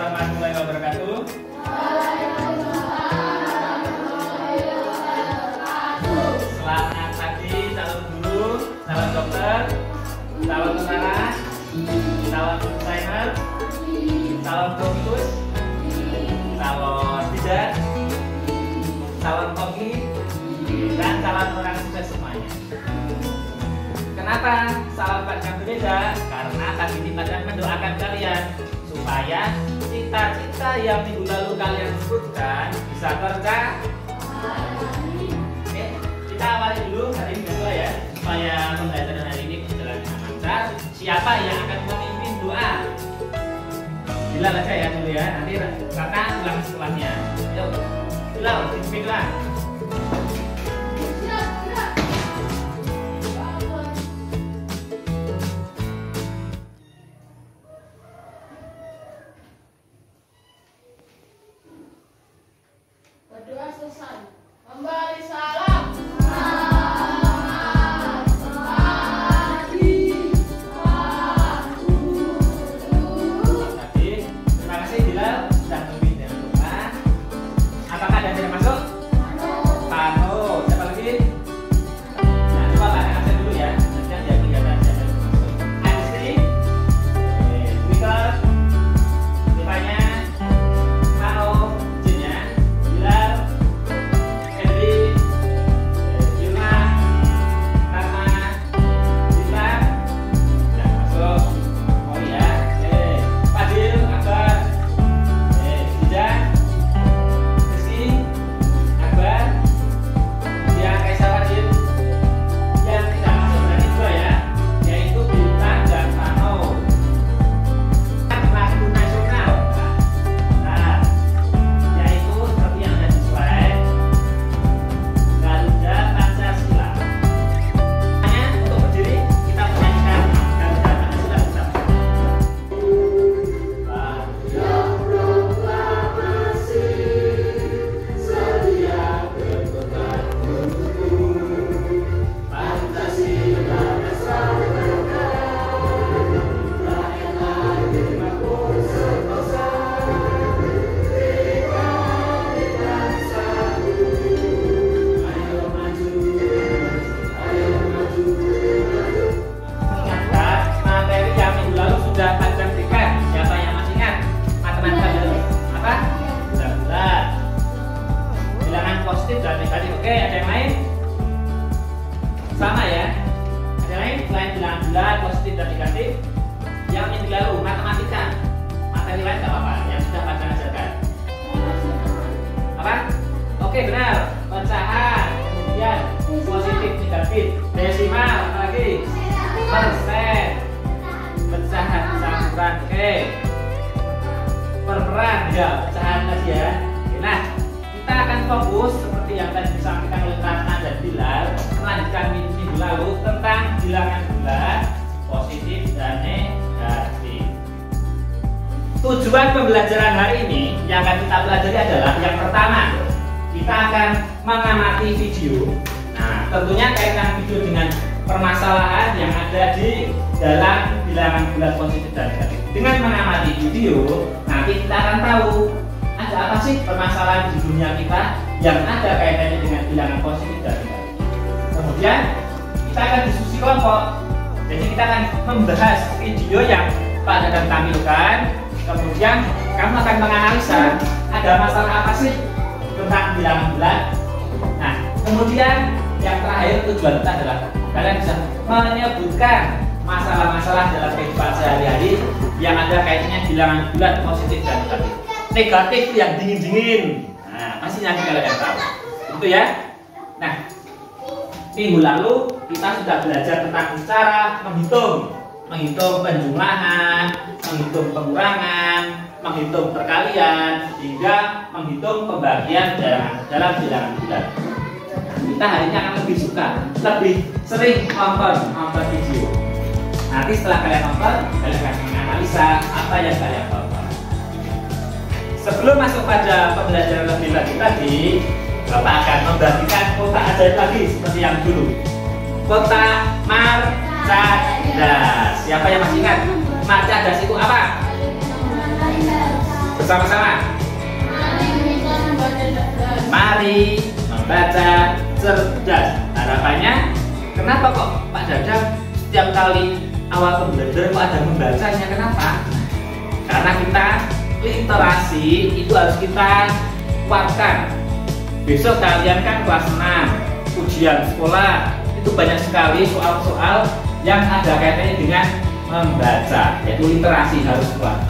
warahmatullahi wabarakatuh. Selamat pagi calon guru, calon dokter, calon tentara, calon desainer, calon komikus, calon bidan, calon koki, dan calon orang sukses semuanya. Kenapa salam pelajaran berbeda? Karena tadi di pelajaran mendoakan kalian supaya cita-cita yang minggu lalu kalian sebutkan bisa tercapai. Oke, kita awali dulu hari ini ya, supaya pembelajaran hari ini berjalan dengan lancar. Siapa yang akan memimpin doa? Bilal aja ya dulu ya, nanti Rata ulang setelahnya. Yuk, Bilal, pimpin doa. Berdoa selesai. Memberi salam. Terima kasih Bilal sudah memimpin dengan doa. Apakah ada yang masuk? Pano. Siapa lagi? Nah, coba Pak absen dulu ya. Nanti yang dia kelihatan siapa yang masuk. Ansi, Twitter, Rifanya, Pano, Jinnya, Bilal, Henry, Yuna, Karma, Dita, sudah masuk. Oh iya, Fadil, Akbar, Zidan, Rizky, Akbar, yang Kaisar Fadil, yang tidak masuk berarti dua ya, yaitu Bintang dan Pano. Lagu nasional, nah, yaitu seperti yang ada di slide, Garuda Pancasila. Hanya untuk berdiri kita menyanyikan Garuda Pancasila bersama. Ingatkan materi yang minggu lalu sudah Pak berikan. Siapa yang masih ingat? Matematika dulu. Apa? 19. Bilangan positif dan negatif. Oke, ada yang lain? Sama ya? Ada yang lain? Selain bilangan bulat, positif dan negatif, yang minggu lalu matematika. Materi lain nggak apa-apa. Yang sudah Pak ajarkan. Apa? Oke, benar. Pecahan, kemudian positif, negatif, desimal, apa lagi? Persen, pecahan, campuran, oke. Perperan, ya, pecahan lagi ya. Oke, nah, kita akan fokus seperti yang tadi disampaikan oleh Ratna dan Bilal, melanjutkan minggu lalu tentang bilangan bulat, positif dan negatif. Tujuan pembelajaran hari ini yang akan kita pelajari adalah yang pertama, kita akan mengamati video. Nah, tentunya kaitan video dengan permasalahan yang ada di dalam bilangan bulat positif dan negatif. Dengan mengamati video, nanti kita akan tahu ada apa sih permasalahan di dunia kita yang ada kaitannya dengan bilangan positif dan negatif. Kemudian kita akan diskusi kelompok. Jadi kita akan membahas video yang Pak akan tampilkan. Kemudian kamu akan menganalisa ada masalah apa sih tentang bilangan bulat. Nah, kemudian yang terakhir tujuan kita adalah kalian bisa menyebutkan masalah-masalah dalam kehidupan sehari-hari yang ada kaitannya bilangan bulat positif dan negatif. Negatif yang dingin-dingin. Nah, pasti nanti kalian tahu. Itu ya. Nah, minggu lalu kita sudah belajar tentang cara menghitung penjumlahan, menghitung pengurangan, menghitung perkalian, hingga menghitung pembagian dalam bilangan bulat. Kita hari ini akan lebih sering nonton video. Nanti setelah kalian nonton, kalian akan menganalisa apa yang kalian tonton. Sebelum masuk pada pembelajaran lebih lanjut tadi, Bapak akan membagikan kotak ajaib lagi seperti yang dulu. Kotak Marcadas. Siapa yang masih ingat? Marcadas itu apa? Bersama-sama. Mari kita membaca cerdas. Mari membaca cerdas. Harapannya, kenapa kok Pak Dadang setiap kali awal pembelajaran kok ada membacanya? Kenapa? Karena kita literasi itu harus kita kuatkan. Besok kalian kan kelas 6, ujian sekolah, itu banyak sekali soal-soal yang ada kaitannya dengan membaca, yaitu literasi harus kuat.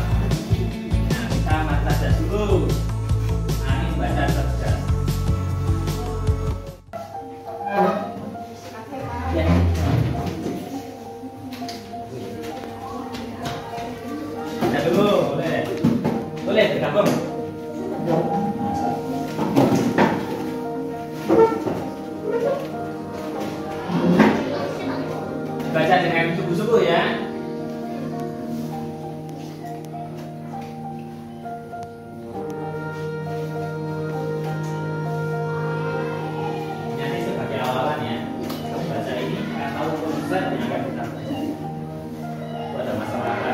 Nah, kita baca cerdas dulu. Mari membaca cerdas. Ya. Baca dulu, boleh. Boleh bergabung. Baca dengan sungguh-sungguh ya. Nanti sebagai awalan ya. Kamu baca ini akan tahu konsep yang akan kita pelajari. Itu ada masalah apa?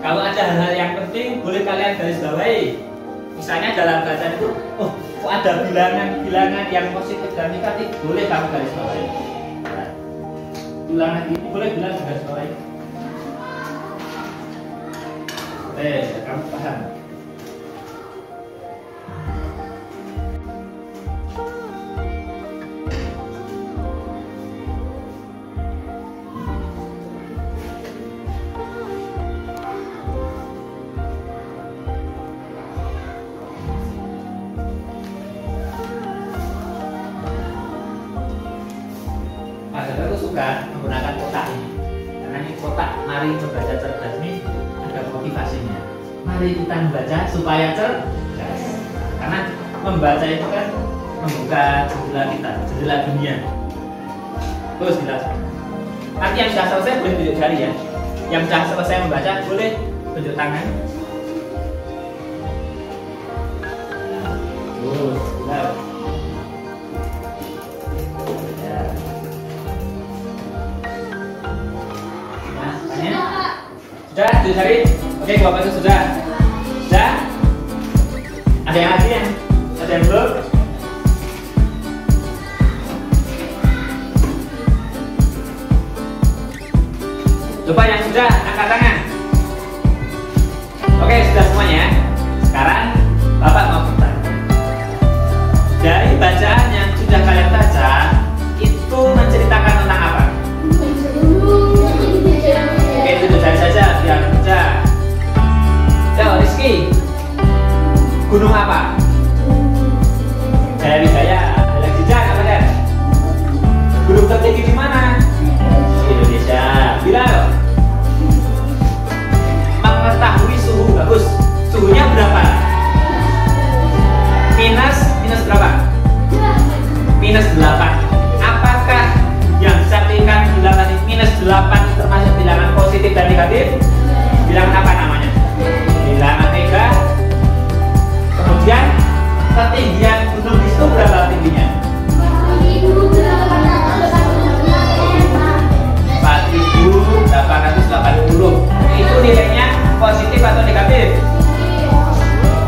Kalau ada hal-hal yang penting, boleh kalian garis bawahi. Misalnya dalam bacaan itu, oh, kok ada bilangan-bilangan yang positif dan negatif, boleh kamu garis bawahi. Nah, bilangan ini boleh bilang garis bawahi. Kamu paham? Saya tuh suka menggunakan kotak ini karena ini kotak mari membaca cerdas ini ada motivasinya. Mari kita membaca supaya cerdas, karena membaca itu kan membuka jendela kita, jendela dunia. Terus jelaskan. Nanti yang sudah selesai boleh tunjuk jari ya. Yang sudah selesai membaca boleh tunjuk tangan. Terus jelas. Sudah, dicari. Oke, Bapak itu sudah. Sudah? Ada yang lagi yang? Ada yang belum? Coba yang sudah, angkat tangan. Oke, sudah semuanya. Sekarang Bapak mau bertanya. Dari bacaan yang sudah kalian baca, itu menceritakan tentang apa? Oke, itu cari saja biar mudah. Yo, Rizky, gunung apa? Jaya Wijaya, ada jejak apa dan? Gunung tertinggi di mana? Di Indonesia. Bilal, mengetahui suhu, bagus. Suhunya berapa? Minus berapa? Minus 8. Apakah yang disampaikan bilangan minus 8 termasuk bilangan positif dan negatif? Bilangan apa namanya? Bilangan negatif. Kemudian ketinggian gunung itu berapa tingginya? 4.880. Itu nilainya positif atau negatif?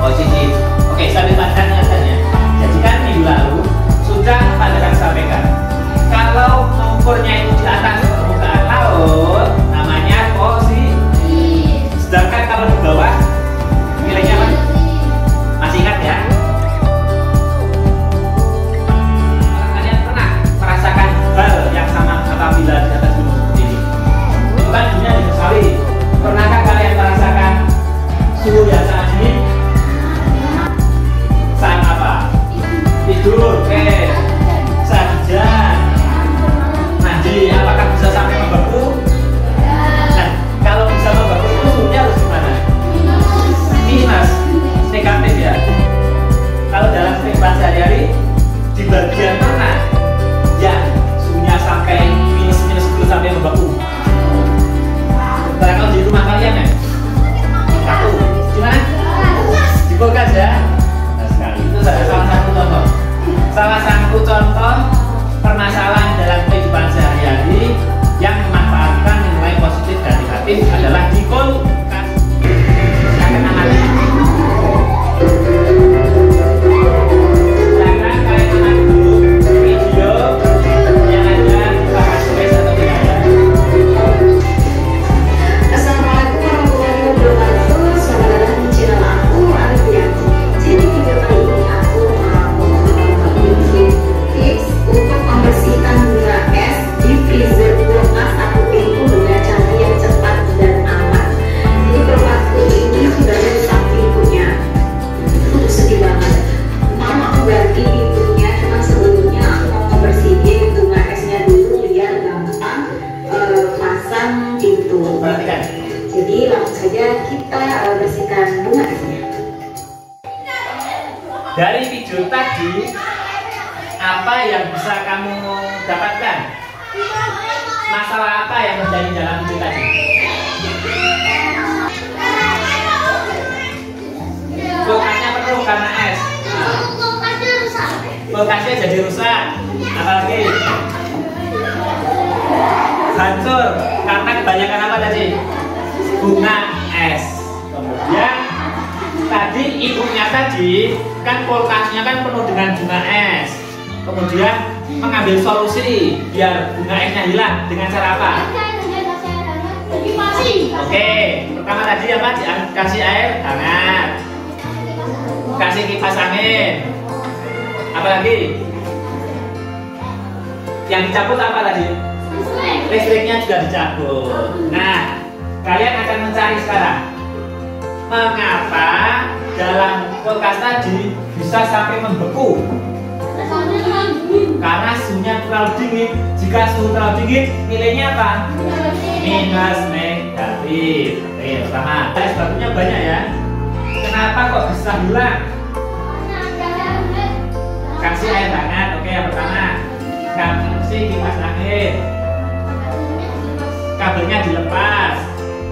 Positif. Oke, sambil baca nyatanya. Jadi kan minggu lalu sudah Pak Dadang sampaikan saja kita bersihkan bunga asnya. Dari video tadi, apa yang bisa kamu dapatkan? Masalah apa yang terjadi dalam video tadi? Kulkasnya penuh karena es. Kulkasnya jadi rusak. Apalagi? Hancur karena kebanyakan apa tadi? Bunga es. Kemudian tadi ibunya tadi kan kulkasnya kan penuh dengan bunga es. Kemudian mengambil solusi biar bunga esnya hilang dengan cara apa? Oke, pertama tadi apa? Kasih air hangat, kasih kipas angin. Apalagi? Yang dicabut apa tadi? Listriknya juga dicabut. Nah, kalian akan mencari sekarang mengapa dalam kulkas tadi bisa sampai membeku? Karena suhunya terlalu dingin. Jika suhu terlalu dingin, nilainya apa? Minus negatif. Oke, pertama. Sebabnya banyak ya. Kenapa kok bisa hilang? Kasih air hangat. Oke, yang pertama. Kasih kipas angin. Kabelnya dilepas.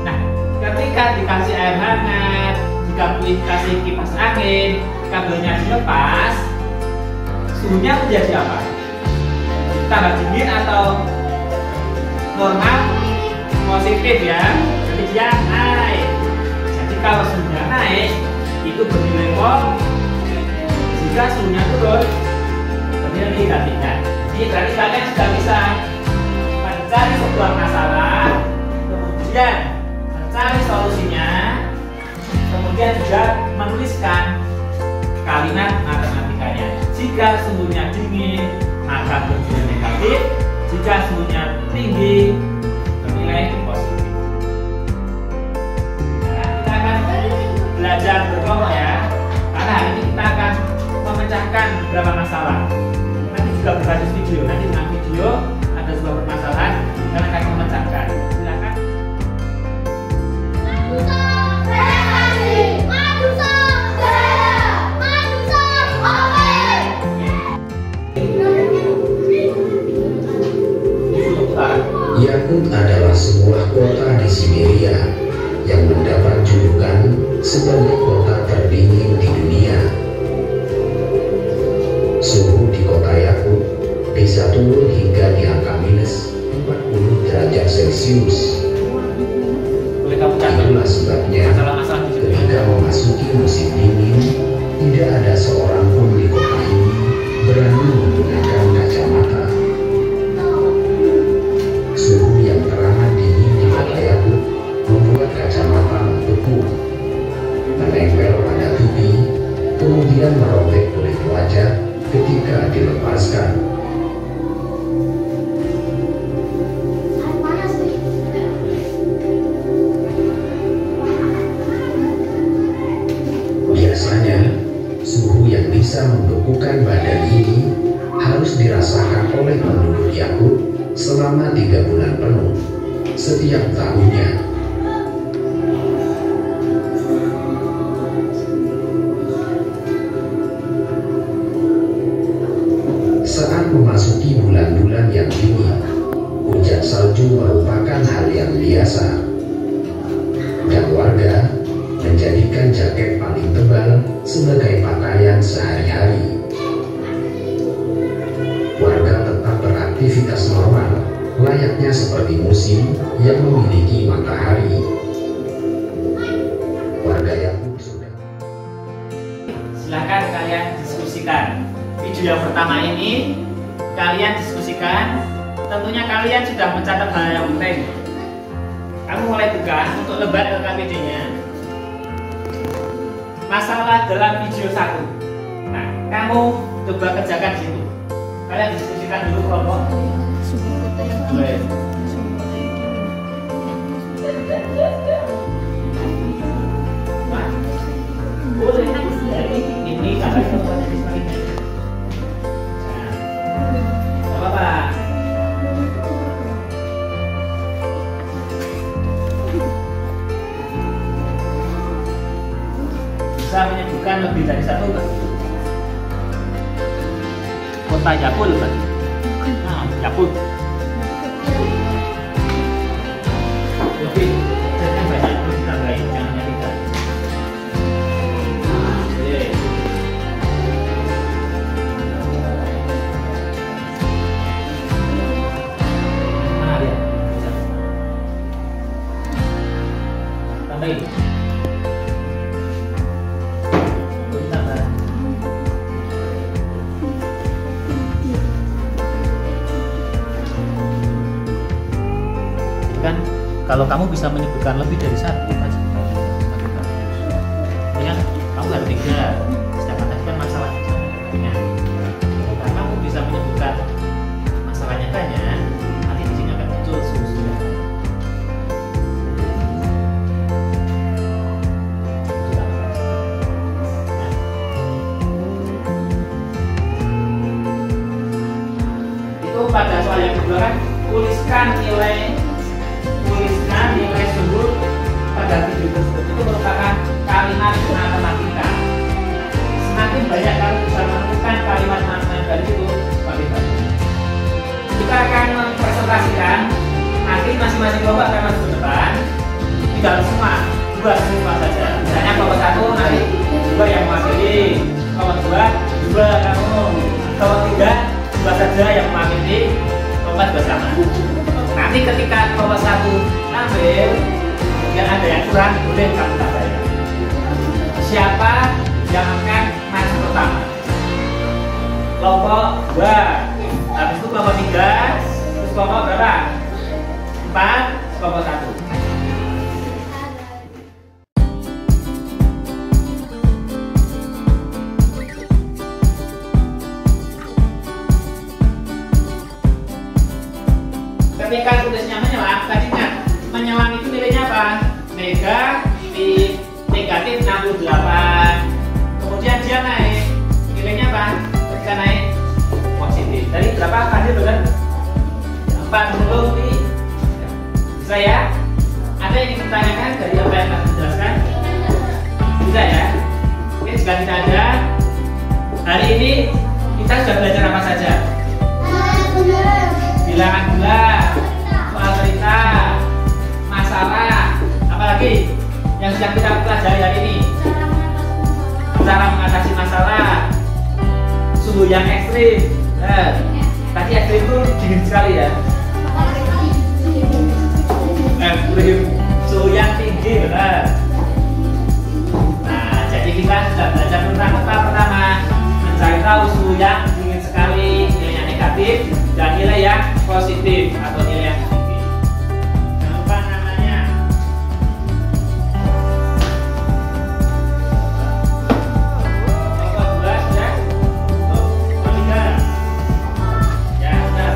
Nah, ketika dikasih air hangat, jika dikasih kipas angin, kabelnya dilepas, suhunya menjadi apa? Tambah dingin atau normal? Positif ya. Jadi dia naik. Jadi kalau suhunya naik, itu bernilai positif. Jika suhunya turun, bernilai negatifnya. Jadi berarti kalian sudah bisa mencari sebuah masalah, kemudian mencari solusinya, kemudian juga menuliskan kalimat matematikanya. Jika suhunya dingin, maka bernilai negatif. Jika suhunya tinggi, bernilai positif. Nah, kita akan belajar berkelompok ya. Karena hari ini kita akan memecahkan beberapa masalah. Nanti juga berbasis video. Nanti dengan video ada sebuah permasalahan dan akan memecahkan. Silakan. Yakut adalah sebuah kota di Siberia yang mendapat julukan sebagai kota terdingin di dunia. Suhu di kota Yakut bisa turun hingga di angka minus 40 derajat Celcius. Itulah sebabnya ketika memasuki musim dingin, tidak ada seorang pun di kota ini berani menggunakan kacamata. Suhu yang teramat dingin di kota Yakut membuat kacamata membeku, menempel pada pipi, kemudian merobek kulit wajah ketika dilepaskan. Biasanya, suhu yang bisa membekukan badan ini harus dirasakan oleh penduduk Yakut selama 3 bulan penuh setiap tahunnya. Saat memasuki bulan-bulan yang dingin, hujan salju merupakan hal yang biasa, dan warga menjadikan jaket paling tebal sebagai pakaian sehari-hari. Warga tetap beraktivitas normal, layaknya seperti musim yang memiliki matahari. Warga Yakut sudah. Silakan kalian diskusikan. Video yang pertama ini kalian diskusikan. Tentunya kalian sudah mencatat hal yang penting. Kamu mulai buka untuk lebar LKPD-nya. Masalah dalam video 1. Nah, kamu coba kerjakan di situ. Kalian diskusikan dulu kelompok. Boleh. Nah, boleh. Jadi ini kalian coba diskusikan. Nah, apa-apa. bisa menyebutkan lebih dari satu enggak? Kota Yapul kan? Nah, Yapul. Lebih, jadi banyak terus ditambahin, jangan hanya 3. Oke. Nah, lihat. Tambahin. Kan kalau kamu bisa menyebutkan lebih dari satu kan semakin bagus. Ya, kamu ada 3, sedangkan tadi kan masalahnya banyak. Kalau kamu bisa menyebutkan masalahnya banyak, nanti di sini akan muncul solusinya. Itu pada soal yang kedua kan, tuliskan nilai sumber pada video tersebut. Itu merupakan kalimat matematika. Semakin banyak kamu bisa menemukan kalimat matematika itu, semakin bagus. Kita akan mempresentasikan, nanti masing-masing kelompok akan masuk ke depan. Tidak semua, 2 saja. Misalnya kelompok 1 nanti 2 yang mewakili, kelompok 2 kamu, kelompok 3 2 saja yang mewakili, kelompok 2 sama. Nanti ketika kelompok 1 ambil yang ada yang kurang, boleh kamu tambahkan. Siapa yang akan maju pertama? Kelompok 2, habis itu kelompok 3, terus kelompok berapa? 4, kelompok 1. Ketika tulisnya menyelam, tadi ingat menyelam itu nilainya apa? Negatif 68. Kemudian dia naik, nilainya apa? Ketika naik positif. Dari berapa tadi benar? 40 pi. Bisa ya? Ada yang ingin ditanyakan dari apa yang akan dijelaskan? Bisa ya? Oke, jika tidak ada, hari ini kita sudah belajar apa saja? Bilangan bulat, soal cerita, masalah, apalagi yang sudah kita pelajari hari ini? Cara mengatasi masalah, suhu yang ekstrim. Tadi ekstrim itu dingin sekali ya. Ekstrim, suhu yang tinggi, benar. Nah, jadi kita sudah belajar tentang apa pertama? Mencari tahu suhu yang dingin sekali, nilainya negatif, dan nilai yang positif atau nilai yang tinggi. Jangan lupa namanya. Kelompok 2 sudah? Kelompok 3? Ya, sudah.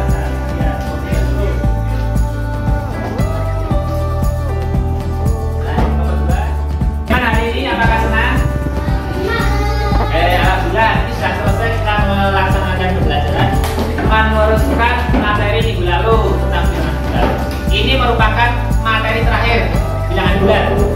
Ya, oke dulu. Nah, kelompok 2. Kan hari ini apakah senang? Alhamdulillah, ini sudah selesai kita melaksanakan pembelajaran. Meneruskan materi minggu lalu tentang bilangan bulat. Ini merupakan materi terakhir bilangan bulat.